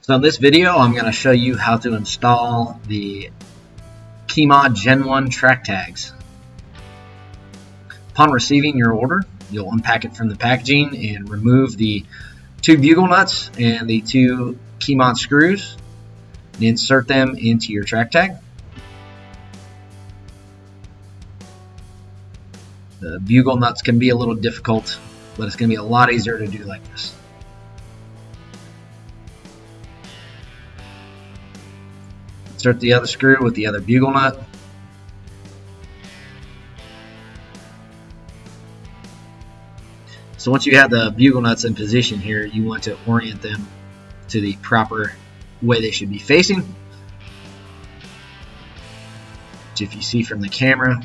So in this video, I'm going to show you how to install the KeyMod Gen 1 TRAC Tags. Upon receiving your order, you'll unpack it from the packaging and remove the 2 bugle nuts and the 2 KeyMod screws and insert them into your TRAC tag. The bugle nuts can be a little difficult, but it's going to be a lot easier to do like this. Insert the other screw with the other bugle nut. So once you have the bugle nuts in position here, you want to orient them to the proper way they should be facing. Which, if you see from the camera,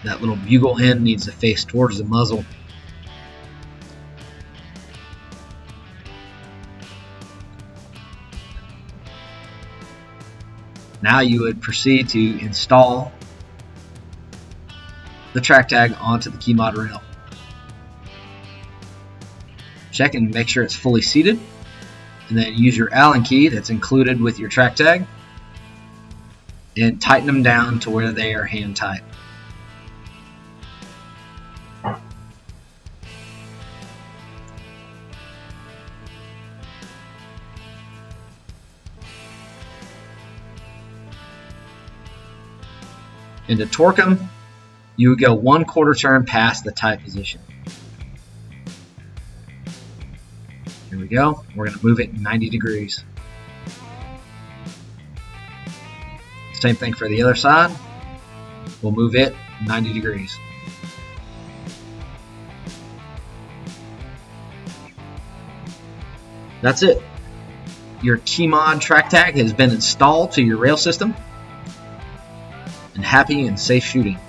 that little bugle end needs to face towards the muzzle. Now you would proceed to install the TRAC tag onto the KeyMod rail. Check and make sure it's fully seated, and then use your Allen key that's included with your TRAC tag and tighten them down to where they are hand tight. And to torque them, you would go 1/4 turn past the tight position. Here we go. We're going to move it 90 degrees. Same thing for the other side. We'll move it 90 degrees. That's it. Your KeyMod TRAC tag has been installed to your rail system. And happy and safe shooting.